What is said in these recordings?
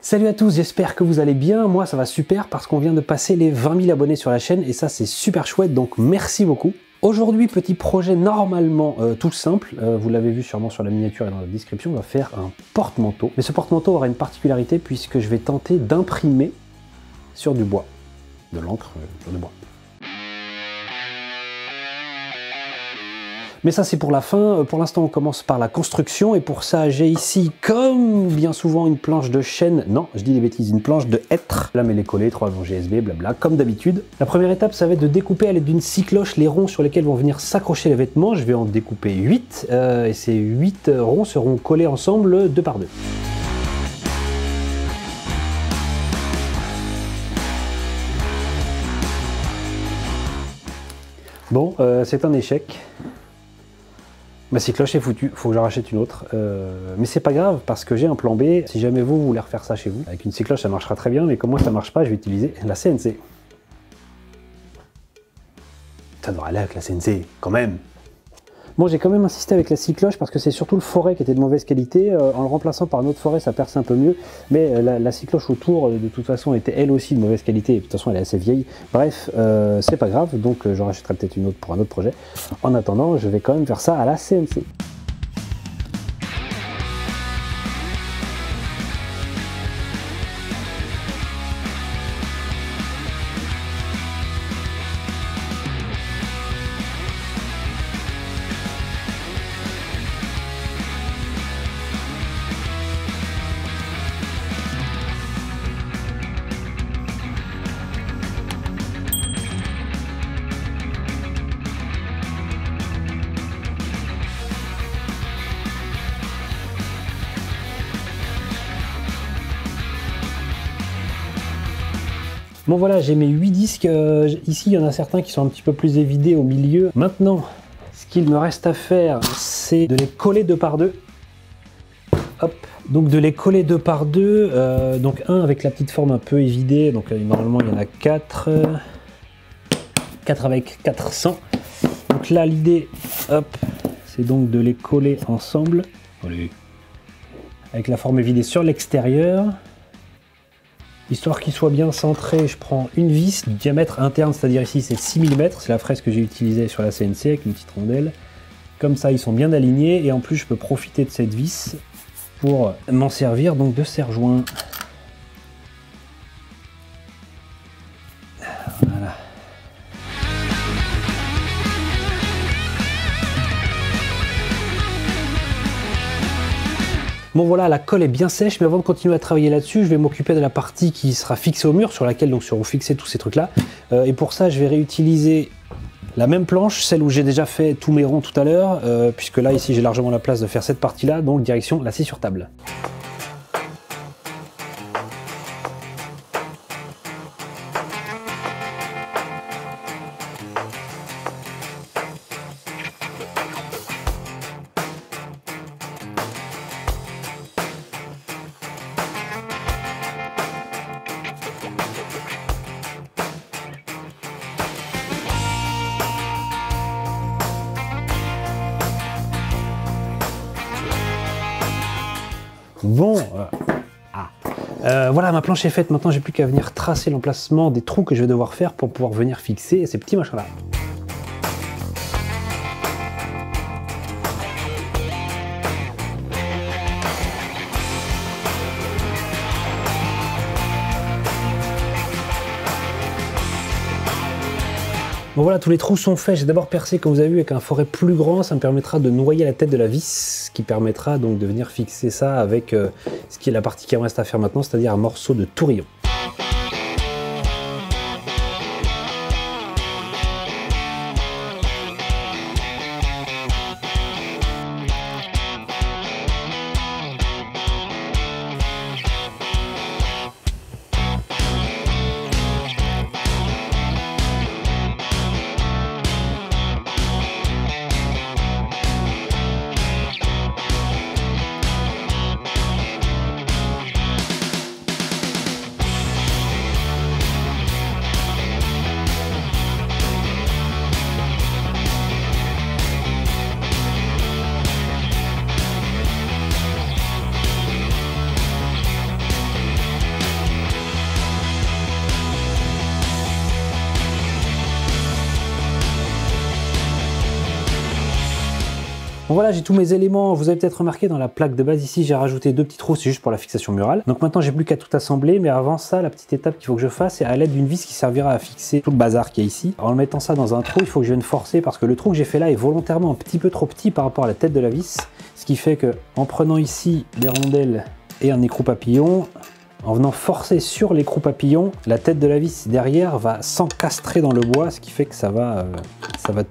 Salut à tous, j'espère que vous allez bien. Moi ça va super parce qu'on vient de passer les 20 000 abonnés sur la chaîne et ça c'est super chouette, donc merci beaucoup. Aujourd'hui, petit projet normalement tout simple, vous l'avez vu sûrement sur la miniature et dans la description, on va faire un porte-manteau. Mais ce porte-manteau aura une particularité puisque je vais tenter d'imprimer sur du bois, de l'encre sur du bois. Mais ça c'est pour la fin, pour l'instant on commence par la construction et pour ça j'ai ici comme bien souvent une planche de chêne, non je dis des bêtises, une planche de hêtre, là mais les coller, 3 longs GSB, blabla, comme d'habitude. La première étape ça va être de découper à l'aide d'une scie cloche les ronds sur lesquels vont venir s'accrocher les vêtements, je vais en découper 8 et ces 8 ronds seront collés ensemble 2 par 2. Bon, c'est un échec. Ma scie cloche est foutue, faut que j'en rachète une autre. Mais c'est pas grave parce que j'ai un plan B. Si jamais vous voulez refaire ça chez vous, avec une scie cloche ça marchera très bien, mais comme moi ça marche pas, je vais utiliser la CNC. Ça devrait aller avec la CNC, quand même. Bon, j'ai quand même insisté avec la scie cloche parce que c'est surtout le forêt qui était de mauvaise qualité. En le remplaçant par un autre forêt, ça perce un peu mieux. Mais la scie cloche autour, de toute façon, était elle aussi de mauvaise qualité. Et de toute façon, elle est assez vieille. Bref, c'est pas grave. Donc, j'en rachèterai peut-être une autre pour un autre projet. En attendant, je vais quand même faire ça à la CNC. Bon voilà, j'ai mes 8 disques, ici il y en a certains qui sont un petit peu plus évidés au milieu. Maintenant, ce qu'il me reste à faire, c'est de les coller 2 par 2. Hop, donc de les coller 2 par 2, donc un avec la petite forme un peu évidée, donc normalement il y en a 4, 4 avec 400. Donc là l'idée, hop, c'est donc de les coller ensemble, avec la forme évidée sur l'extérieur. Histoire qu'il soit bien centré, je prends une vis du diamètre interne, c'est-à-dire ici c'est 6 mm, c'est la fraise que j'ai utilisée sur la CNC avec une petite rondelle. Comme ça ils sont bien alignés et en plus je peux profiter de cette vis pour m'en servir donc de serre-joint. Voilà. Bon voilà, la colle est bien sèche, mais avant de continuer à travailler là-dessus, je vais m'occuper de la partie qui sera fixée au mur, sur laquelle donc seront fixés tous ces trucs-là. Et pour ça, je vais réutiliser la même planche, celle où j'ai déjà fait tous mes ronds tout à l'heure, puisque là, ici, j'ai largement la place de faire cette partie-là, donc direction la scie sur table. Bon, voilà, ma planche est faite, maintenant j'ai plus qu'à venir tracer l'emplacement des trous que je vais devoir faire pour pouvoir venir fixer ces petits machins là. Bon voilà, tous les trous sont faits. J'ai d'abord percé, comme vous avez vu, avec un forêt plus grand. Ça me permettra de noyer la tête de la vis, ce qui permettra donc de venir fixer ça avec ce qui est la partie qui reste à faire maintenant, c'est-à-dire un morceau de tourillon. Bon voilà, j'ai tous mes éléments. Vous avez peut-être remarqué dans la plaque de base ici, j'ai rajouté 2 petits trous, c'est juste pour la fixation murale. Donc maintenant, j'ai plus qu'à tout assembler, mais avant ça, la petite étape qu'il faut que je fasse, c'est à l'aide d'une vis qui servira à fixer tout le bazar qu'il y a ici. En mettant ça dans un trou, il faut que je vienne forcer parce que le trou que j'ai fait là est volontairement un petit peu trop petit par rapport à la tête de la vis, ce qui fait que en prenant ici des rondelles et un écrou papillon, en venant forcer sur l'écrou papillon, la tête de la vis derrière va s'encastrer dans le bois, ce qui fait que ça va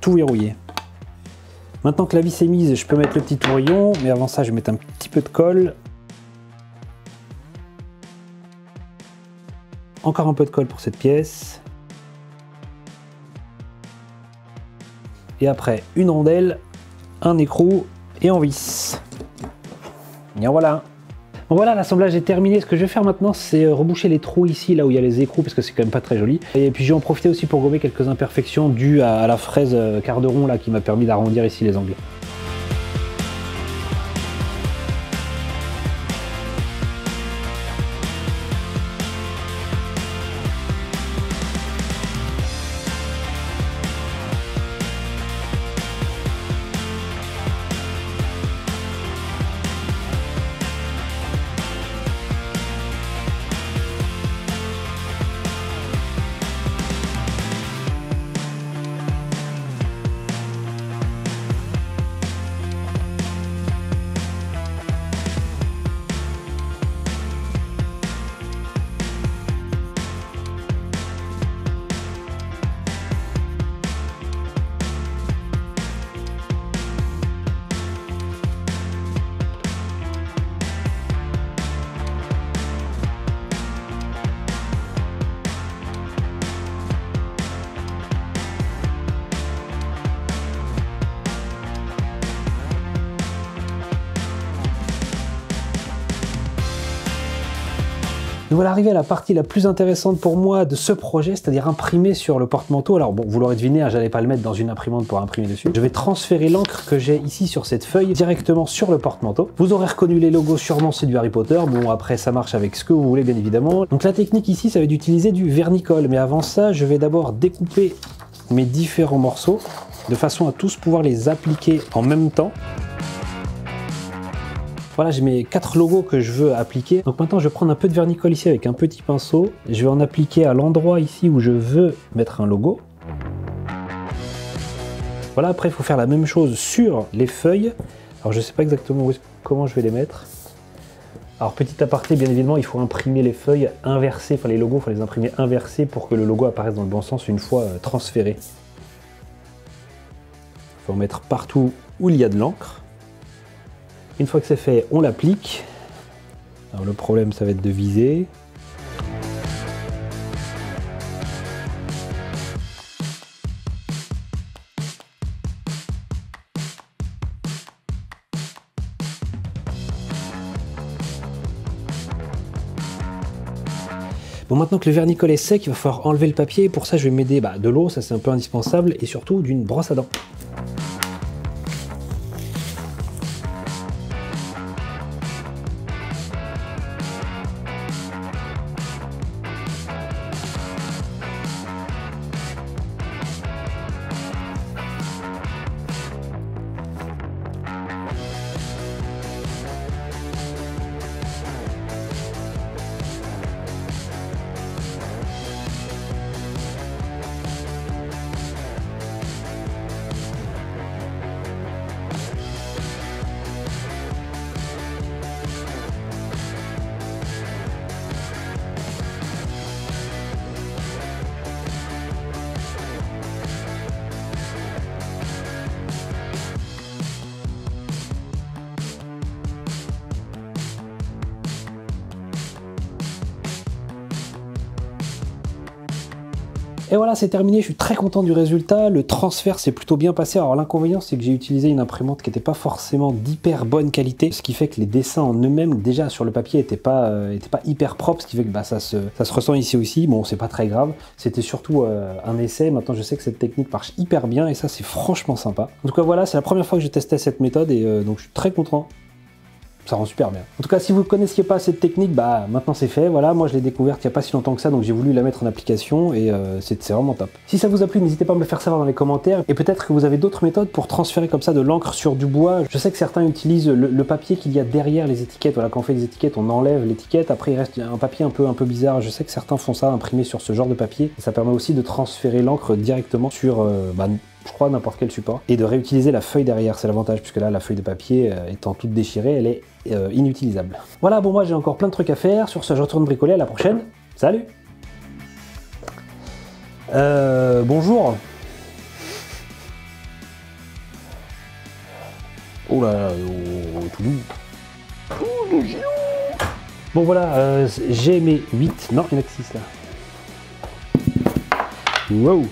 tout verrouiller. Maintenant que la vis est mise, je peux mettre le petit tourillon, mais avant ça, je vais mettre un petit peu de colle. Encore un peu de colle pour cette pièce. Et après, une rondelle, un écrou et on visse. Et voilà. Bon voilà, l'assemblage est terminé. Ce que je vais faire maintenant, c'est reboucher les trous ici, là où il y a les écrous, parce que c'est quand même pas très joli. Et puis je vais en profiter aussi pour gommer quelques imperfections dues à la fraise quart de rond là, qui m'a permis d'arrondir ici les angles. Nous voilà arrivés à la partie la plus intéressante pour moi de ce projet, c'est-à-dire imprimer sur le porte-manteau. Alors bon, vous l'aurez deviné, hein, j'allais pas le mettre dans une imprimante pour imprimer dessus. Je vais transférer l'encre que j'ai ici sur cette feuille directement sur le porte-manteau. Vous aurez reconnu les logos, sûrement c'est du Harry Potter. Bon, après ça marche avec ce que vous voulez bien évidemment. Donc la technique ici, ça va être d'utiliser du vernicole. Mais avant ça, je vais d'abord découper mes différents morceaux de façon à tous pouvoir les appliquer en même temps. Voilà, j'ai mes 4 logos que je veux appliquer. Donc maintenant, je vais prendre un peu de vernicole ici avec un petit pinceau. Je vais en appliquer à l'endroit ici où je veux mettre un logo. Voilà, après, il faut faire la même chose sur les feuilles. Alors, je ne sais pas exactement comment je vais les mettre. Alors, petit aparté, bien évidemment, il faut imprimer les feuilles inversées. Enfin, les logos, il faut les imprimer inversés pour que le logo apparaisse dans le bon sens une fois transféré. Il faut en mettre partout où il y a de l'encre. Une fois que c'est fait, on l'applique. Alors le problème, ça va être de viser. Bon, maintenant que le vernicole est sec, il va falloir enlever le papier. Pour ça, je vais m'aider de l'eau, ça c'est un peu indispensable, et surtout d'une brosse à dents. Et voilà, c'est terminé, je suis très content du résultat. Le transfert s'est plutôt bien passé. Alors l'inconvénient, c'est que j'ai utilisé une imprimante qui n'était pas forcément d'hyper bonne qualité, ce qui fait que les dessins en eux-mêmes, déjà sur le papier, n'étaient pas hyper propres, ce qui fait que ça se ressent ici aussi. Bon, c'est pas très grave. C'était surtout un essai. Maintenant, je sais que cette technique marche hyper bien et ça, c'est franchement sympa. En tout cas, voilà, c'est la première fois que je testais cette méthode et donc je suis très content. ça rend super bien. En tout cas, si vous ne connaissiez pas cette technique, bah maintenant c'est fait. Voilà, moi je l'ai découverte il n'y a pas si longtemps que ça, donc j'ai voulu la mettre en application et c'est vraiment top. Si ça vous a plu, n'hésitez pas à me le faire savoir dans les commentaires. Et peut-être que vous avez d'autres méthodes pour transférer comme ça de l'encre sur du bois. Je sais que certains utilisent le papier qu'il y a derrière les étiquettes. Voilà, quand on fait des étiquettes, on enlève l'étiquette. Après, il reste un papier un peu bizarre. Je sais que certains font ça, imprimer sur ce genre de papier. Et ça permet aussi de transférer l'encre directement sur je crois n'importe quel support, et de réutiliser la feuille derrière, c'est l'avantage, puisque là la feuille de papier étant toute déchirée, elle est inutilisable. Voilà, bon moi j'ai encore plein de trucs à faire, sur ce je retourne bricoler, à la prochaine, salut. Bonjour. Oh là là, tout doux. Bon voilà, j'ai mes 8, non il y en a que 6 là. Wow.